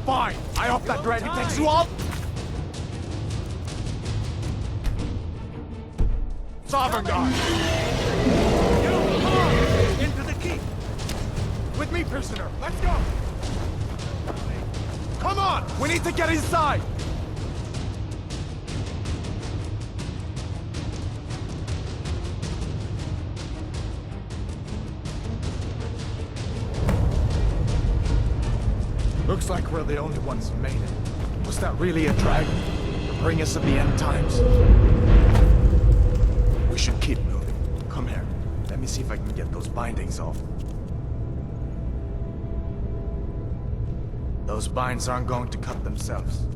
Fine! I hope that dragon takes you all! Sovereign Guard! Into the keep! With me, prisoner! Let's go! Come on! We need to get inside! Looks like we're the only ones who made it. Was that really a dragon? To bring us to the end times? We should keep moving. Come here. Let me see if I can get those bindings off. Those binds aren't going to cut themselves.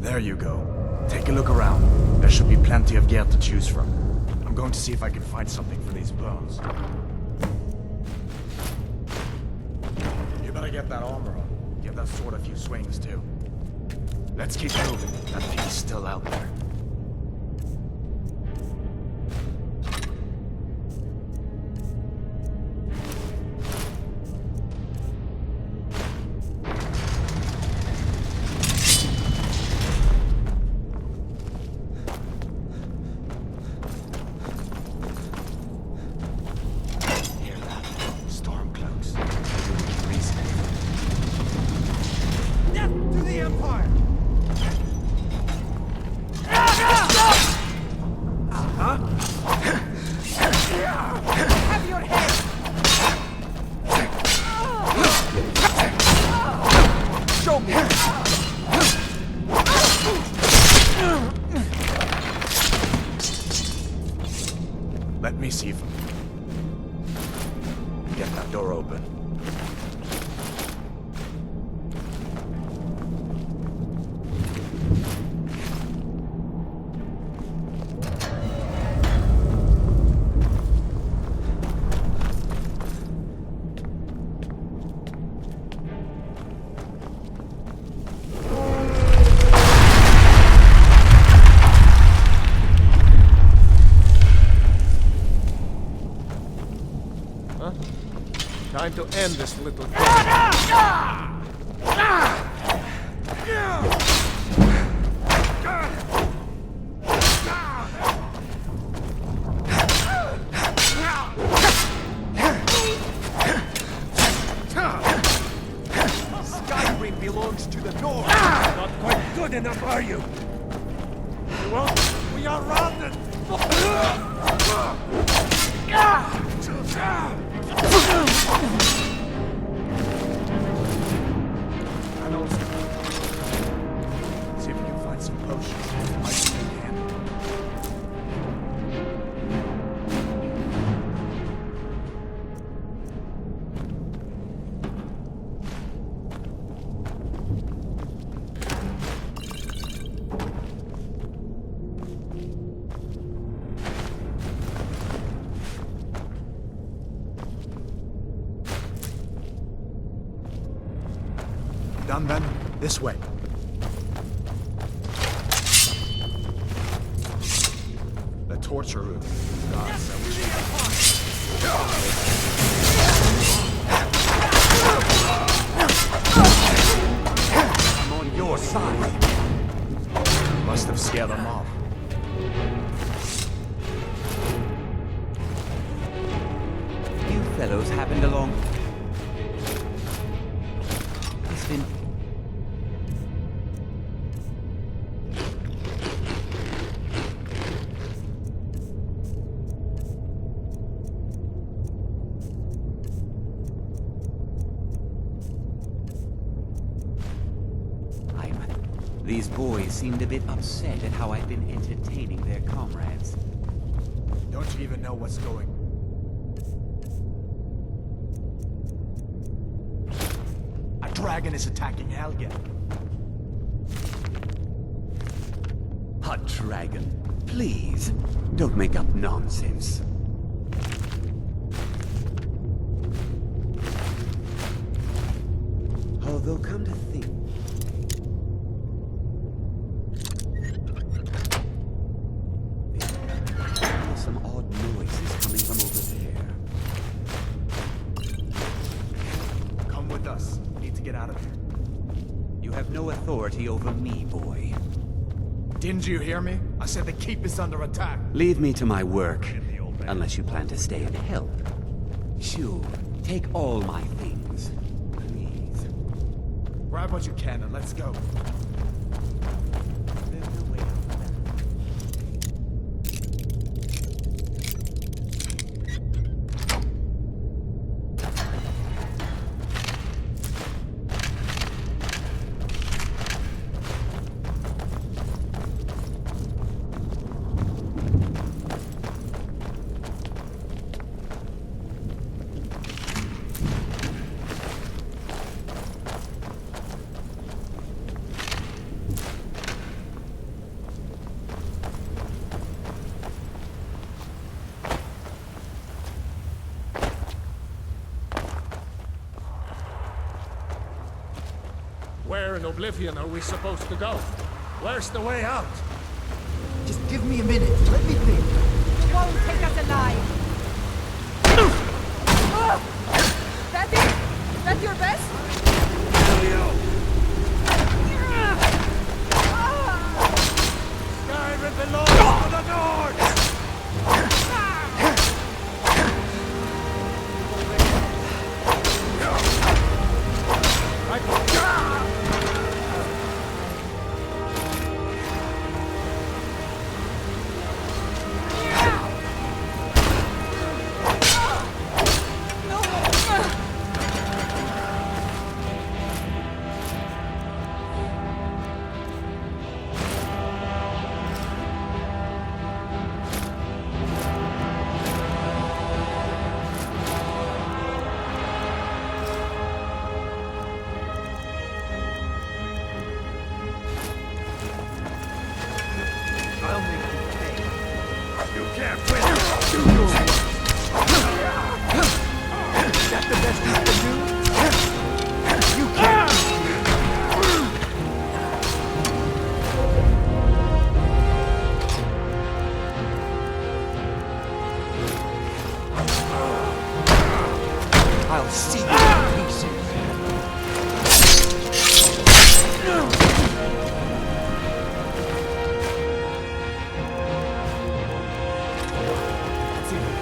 There you go. Take a look around. There should be plenty of gear to choose from. I'm going to see if I can find something for these bones. You better get that armor on. Give that sword a few swings, too. Let's keep moving. That thief's still out there. Let me see if I can get that door open. Time to end this little game. Skyrim belongs to the North. Not quite good enough, are you? You won't? We are rounded! I know. See if we can find some potions. Might be in hand. Done then? This way. The torture room. I'm on your side. Must have scared them off. You fellows happened along. It's been... These boys seemed a bit upset at how I'd been entertaining their comrades. Don't you even know what's going? A dragon is attacking Helgen. A dragon. Please, don't make up nonsense. Although, come to think, some odd noises coming from over there. have no authority over me, boy. Didn't you hear me? I said the keep is under attack. Leave me to my work, unless you plan to stay and help. Sure, take all my things, please. Grab what you can and let's go. There's no way out of that. Where in Oblivion are we supposed to go? Where's the way out? Just give me a minute. Let me think. You won't take us alive. That it? That your best? Skyrim belongs to the North! I'll make you pay. You can't win! Is that the best you can do? You can't! I'll see you in pieces. It's even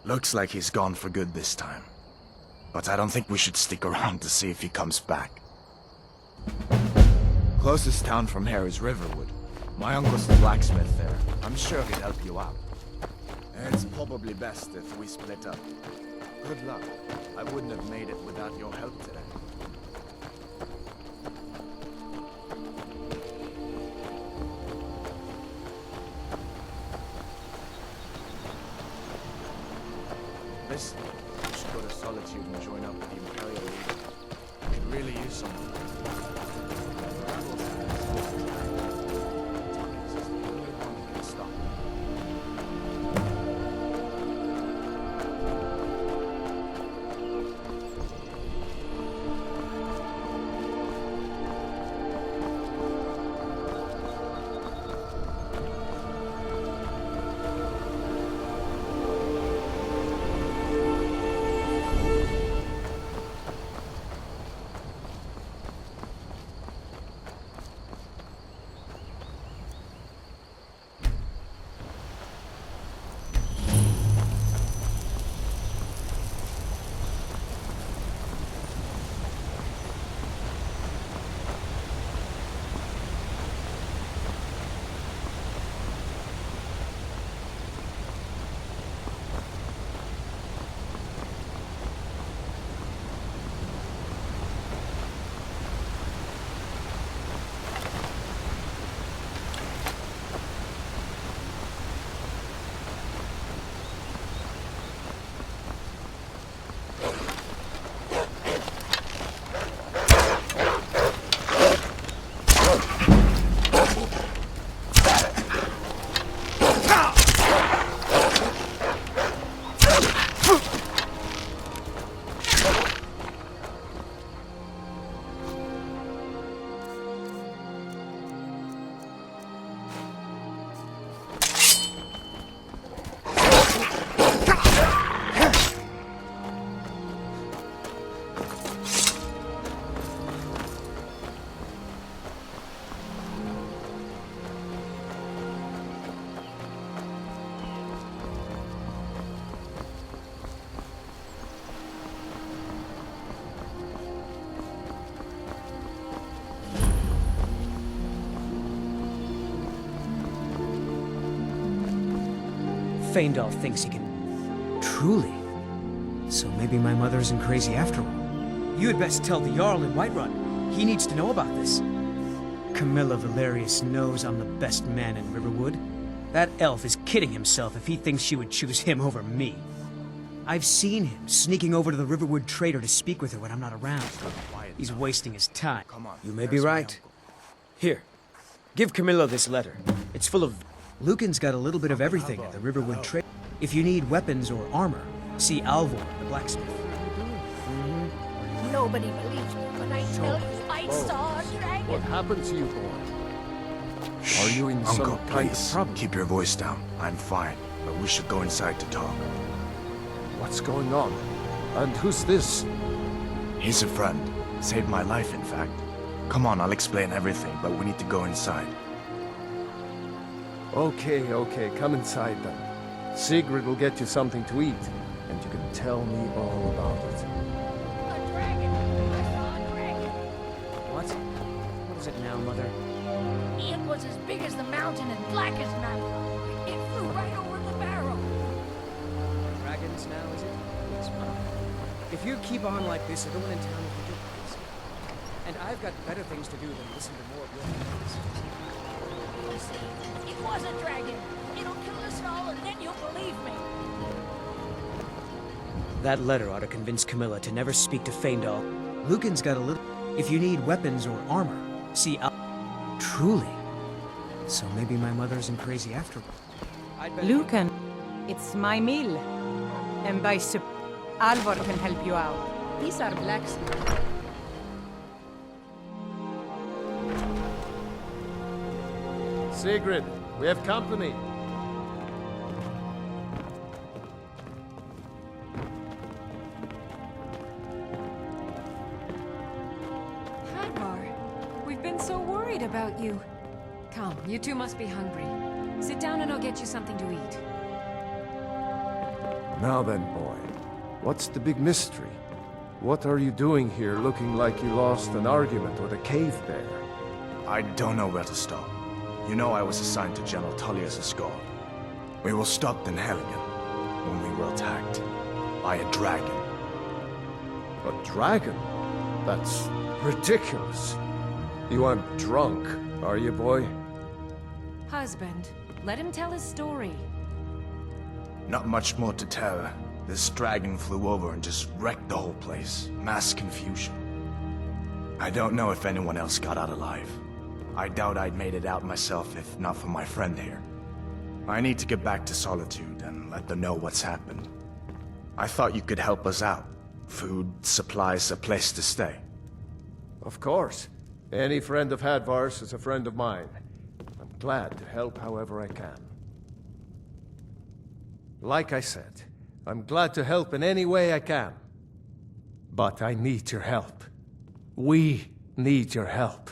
Looks like he's gone for good this time. But I don't think we should stick around to see if he comes back. Closest town from here is Riverwood. My uncle's the blacksmith there. I'm sure he'd help you out. It's probably best if we split up. Good luck. I wouldn't have made it without your help today. Listen, you should go to Solitude and join up with the Imperial League. You could really use someone. Stop. Faendal thinks he can... Truly? So maybe my mother isn't crazy after all. You had best tell the Jarl in Whiterun. He needs to know about this. Camilla Valerius knows I'm the best man in Riverwood. That elf is kidding himself if he thinks she would choose him over me. I've seen him sneaking over to the Riverwood trader to speak with her when I'm not around. He's wasting his time. Come on. You may be right. Here, give Camilla this letter. It's full of... Lucan's got a little bit of everything at the Riverwood trade. If you need weapons or armor, see Alvor, the blacksmith. Nobody believes me when I tell you I saw a dragon. What happened to you, boy? Are you in some Uncle, kind of please, trouble? keep your voice down. I'm fine, but we should go inside to talk. What's going on? And who's this? He's a friend. Saved my life, in fact. Come on, I'll explain everything, but we need to go inside. Okay, come inside then. Sigrid will get you something to eat, and you can tell me all about it. A dragon. I saw a dragon. What? What is it now, Mother? It was as big as the mountain and black as night. It flew right over the barrel. Dragons now, is it? Yes, well, if you keep on like this, everyone in town will think you're crazy. And I've got better things to do than listen to more of your nonsense. You see, it was a dragon. It'll kill us all, and then you'll believe me. That letter ought to convince Camilla to never speak to Faendal. Lucan's got a little... If you need weapons or armor, see Truly? So maybe my mother isn't crazy after all. Lucan, it's my mill. And by Alvor can help you out. He's our blacksmith. Sigrid, we have company. Hadvar, we've been so worried about you. Come, you two must be hungry. Sit down and I'll get you something to eat. Now then, boy, what's the big mystery? What are you doing here looking like you lost an argument with a cave bear? I don't know where to stop. You know I was assigned to General Tullius' guard. We were stopped in Helgen when we were attacked by a dragon. A dragon? That's ridiculous. You aren't drunk, are you, boy? Husband, let him tell his story. Not much more to tell. This dragon flew over and just wrecked the whole place. Mass confusion. I don't know if anyone else got out alive. I doubt I'd made it out myself if not for my friend here. I need to get back to Solitude and let them know what's happened. I thought you could help us out. Food, supplies, a place to stay. Of course. Any friend of Hadvar's is a friend of mine. I'm glad to help however I can. Like I said, I'm glad to help in any way I can. But I need your help. We need your help.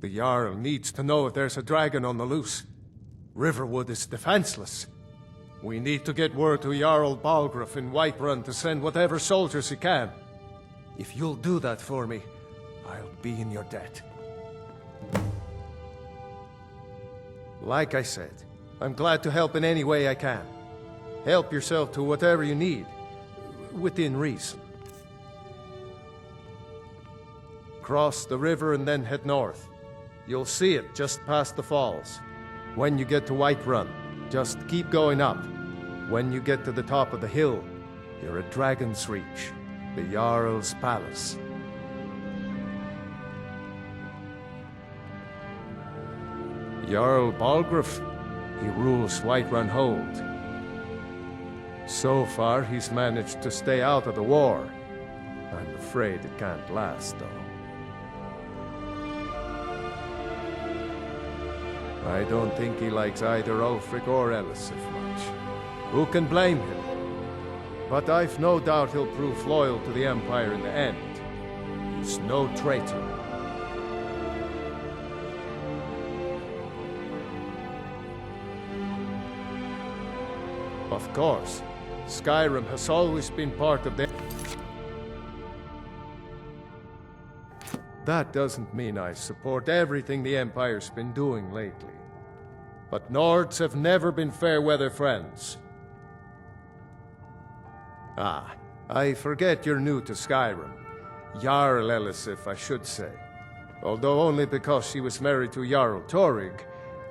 The Jarl needs to know if there's a dragon on the loose. Riverwood is defenseless. We need to get word to Jarl Balgruuf in Whiterun to send whatever soldiers he can. If you'll do that for me, I'll be in your debt. Like I said, I'm glad to help in any way I can. Help yourself to whatever you need, within reason. Cross the river and then head north. You'll see it just past the falls. When you get to Whiterun, just keep going up. When you get to the top of the hill, you're at Dragon's Reach, the Jarl's palace. Jarl Balgruuf, he rules Whiterun Hold. So far, he's managed to stay out of the war. I'm afraid it can't last, though. I don't think he likes either Ulfric or Elisif much. Who can blame him? But I've no doubt he'll prove loyal to the Empire in the end. He's no traitor. Of course, Skyrim has always been part of the... That doesn't mean I support everything the Empire's been doing lately. But Nords have never been fair-weather friends. Ah, I forget you're new to Skyrim. Jarl Elisif, I should say. Although only because she was married to Jarl Torygg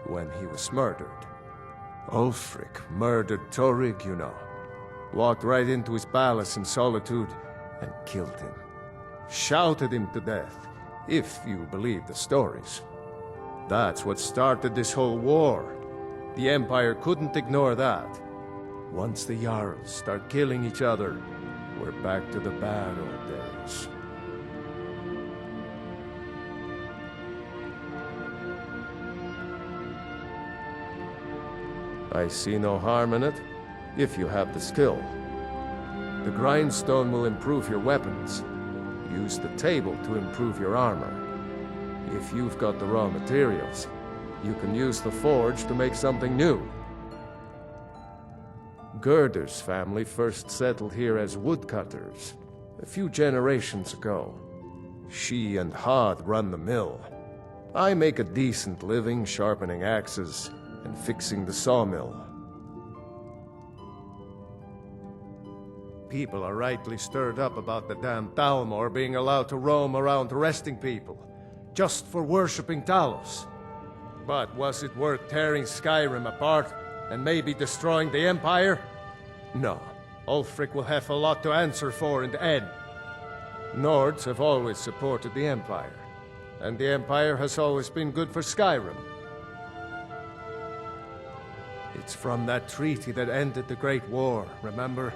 when he was murdered. Ulfric murdered Torygg, you know. Walked right into his palace in Solitude and killed him. Shouted him to death, if you believe the stories. That's what started this whole war. The Empire couldn't ignore that. Once the Jarls start killing each other, we're back to the bad old days. I see no harm in it, if you have the skill. The grindstone will improve your weapons. Use the table to improve your armor. If you've got the raw materials, you can use the forge to make something new. Gerder's family first settled here as woodcutters, a few generations ago. She and Hod run the mill. I make a decent living sharpening axes and fixing the sawmill. People are rightly stirred up about the damn Thalmor being allowed to roam around arresting people, just for worshipping Talos. But was it worth tearing Skyrim apart and maybe destroying the Empire? No. Ulfric will have a lot to answer for in the end. Nords have always supported the Empire, and the Empire has always been good for Skyrim. It's from that treaty that ended the Great War, remember?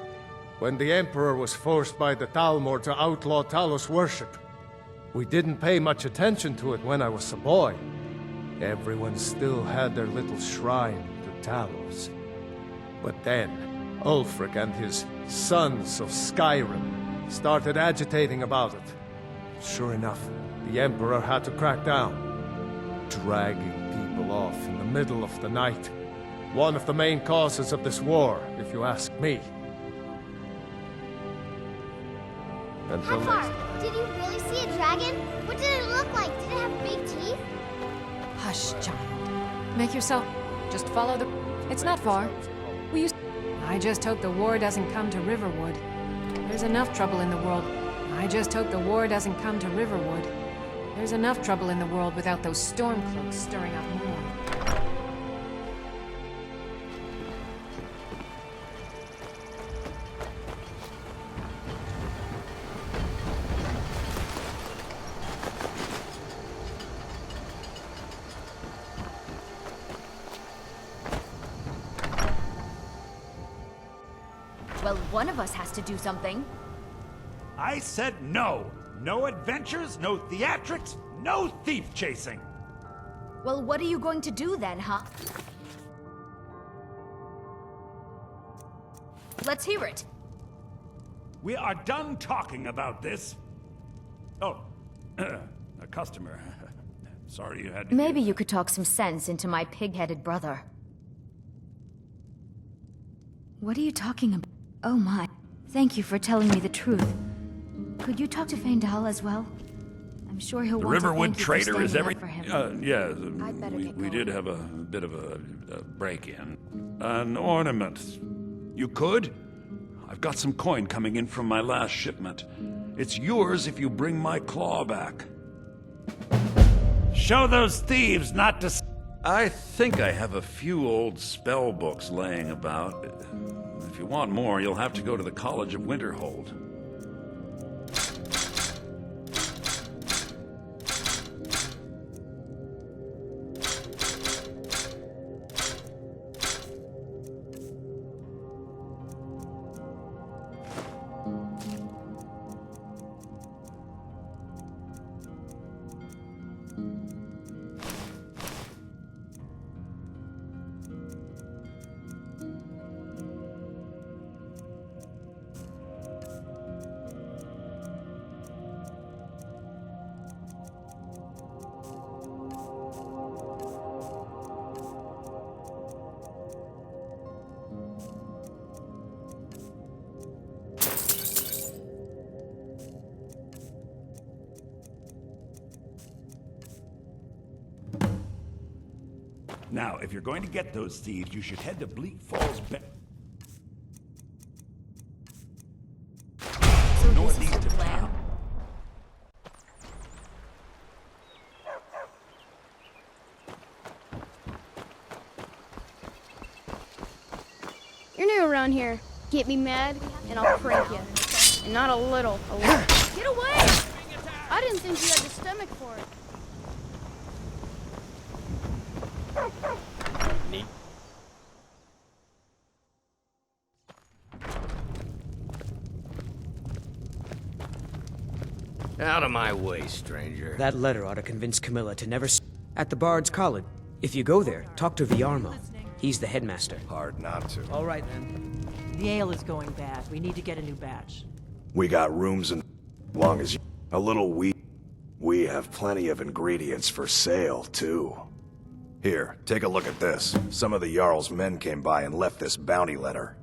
When the Emperor was forced by the Thalmor to outlaw Talos worship. We didn't pay much attention to it when I was a boy. Everyone still had their little shrine to Talos. But then, Ulfric and his sons of Skyrim started agitating about it. Sure enough, the Emperor had to crack down, dragging people off in the middle of the night. One of the main causes of this war, if you ask me. Until next time. Hadvar, did you really see a dragon? What did it look like? Did it have big teeth? Hush, child. Make yourself... Just follow the... It's not far. I just hope the war doesn't come to Riverwood. There's enough trouble in the world. I just hope the war doesn't come to Riverwood. There's enough trouble in the world without those stormcloaks stirring up more. Well, one of us has to do something. I said no. No adventures, no theatrics, no thief chasing. Well, what are you going to do then, huh? Let's hear it. We are done talking about this. Oh, a customer. Sorry you had to... Maybe you could talk some sense into my pig-headed brother. What are you talking about? Oh my. Thank you for telling me the truth. Could you talk to Faendal as well? I'm sure he'll The want to Riverwood thank you Trader for is standing every... up for him. yeah, I'd better get we going. did have a bit of a break-in. An ornament. You could? I've got some coin coming in from my last shipment. It's yours if you bring my claw back. Show those thieves not to... I think I have a few old spell books laying about. If you want more, you'll have to go to the College of Winterhold. Now, if you're going to get those thieves, you should head to Bleak Falls So this is northeast your of plan? town. You're new around here. Get me mad, and I'll prank you. And not a little, a lot. Get away! I didn't think you had the stomach for it. Out of my way, stranger. That letter ought to convince Camilla to never at the Bard's College. If you go there, talk to Viarmo. He's the headmaster. Hard not to. All right, then. The ale is going bad. We need to get a new batch. We got rooms and long as you... A little wheat. We have plenty of ingredients for sale, too. Here, take a look at this. Some of the Jarl's men came by and left this bounty letter.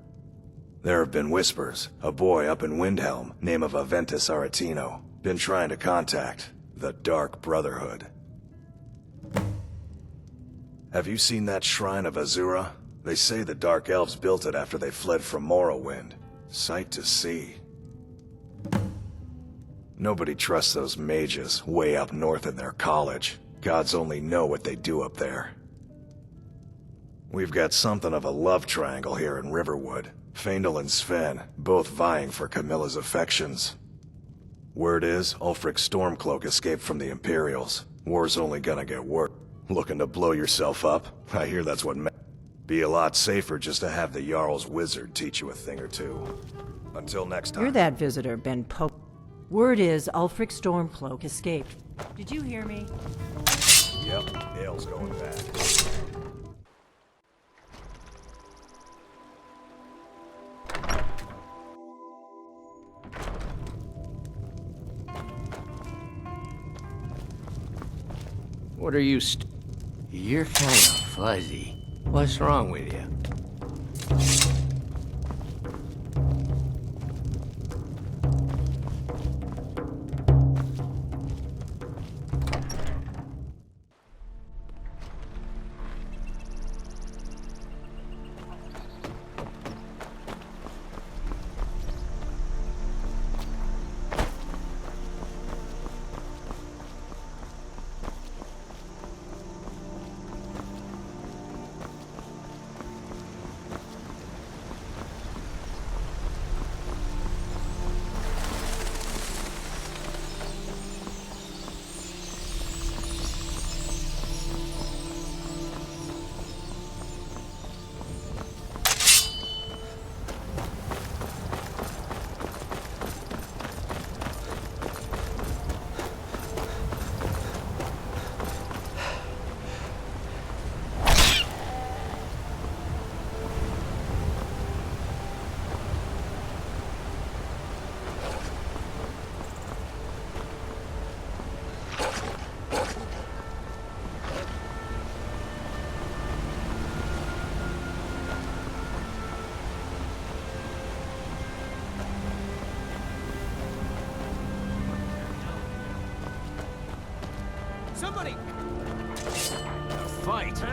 There have been whispers. A boy up in Windhelm, name of Aventus Aretino, been trying to contact the Dark Brotherhood. Have you seen that shrine of Azura? They say the Dark Elves built it after they fled from Morrowind. Sight to see. Nobody trusts those mages way up north in their college. Gods only know what they do up there. We've got something of a love triangle here in Riverwood. Faendal and Sven, both vying for Camilla's affections. Word is, Ulfric Stormcloak escaped from the Imperials. War's only gonna get worse. Looking to blow yourself up? I hear that's what be a lot safer just to have the Jarl's wizard teach you a thing or two. Until next time. You're that visitor, Ben Pope. Word is Ulfric Stormcloak escaped. Did you hear me? Yep, ale's going bad. What are you You're kind of fuzzy. What's wrong with you? Somebody! Fight!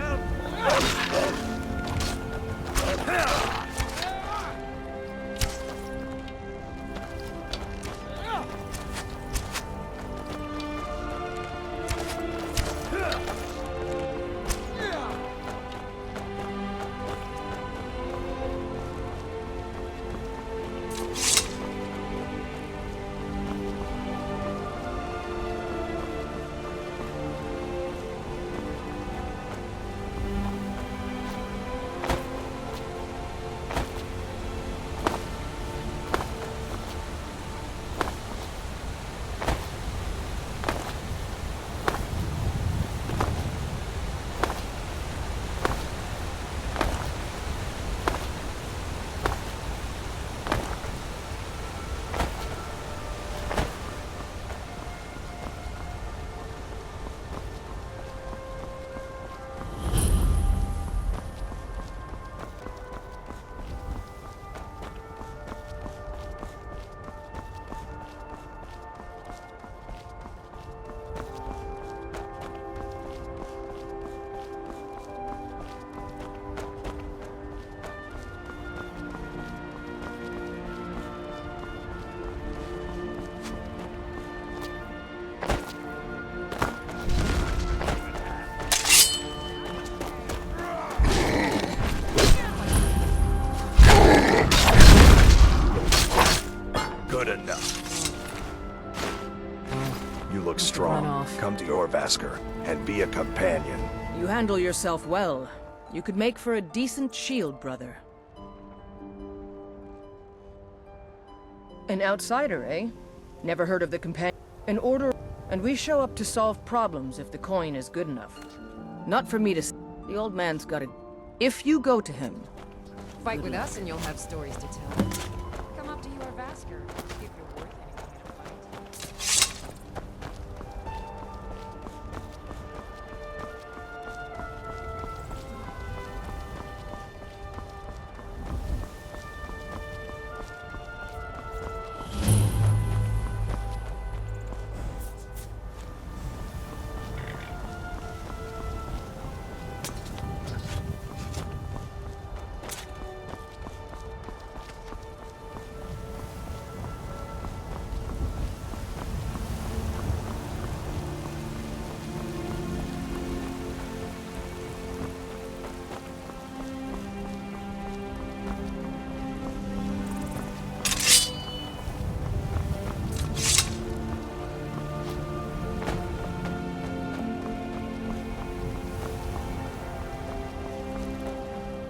Good enough. You look strong. Come to your Vasker and be a companion. You handle yourself well. You could make for a decent shield, brother. An outsider, eh? Never heard of the companion. An order, and we show up to solve problems if the coin is good enough. Not for me to the old man's got it. If you go to him... Fight with us and you'll have stories to tell. Come up to your Vasker. If you're worth anything in a fight.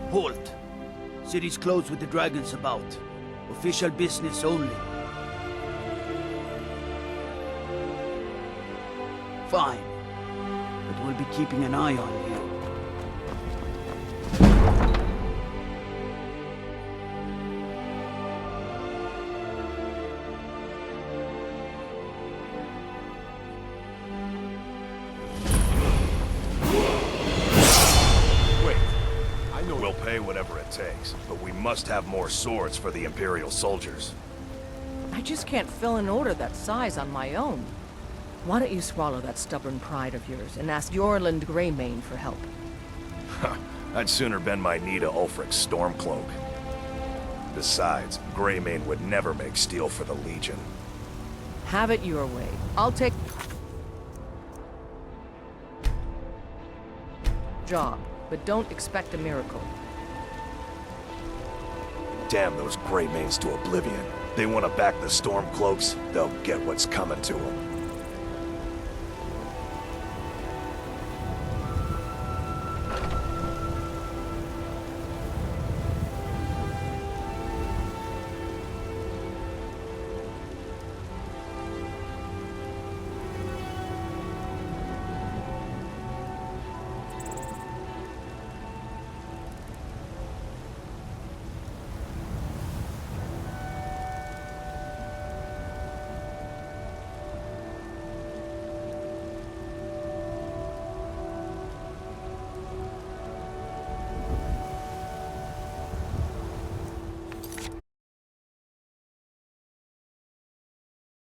Halt. City's closed with the dragons about. Official business only. Fine. But we'll be keeping an eye on you. thanks, but we must have more swords for the Imperial soldiers. I just can't fill an order that size on my own. Why don't you swallow that stubborn pride of yours and ask Yorland Greymane for help? I'd sooner bend my knee to Ulfric's Stormcloak. Besides, Greymane would never make steel for the Legion. Have it your way. I'll take... job, but don't expect a miracle. Damn those Greymanes to oblivion. They want to back the Stormcloaks, they'll get what's coming to them.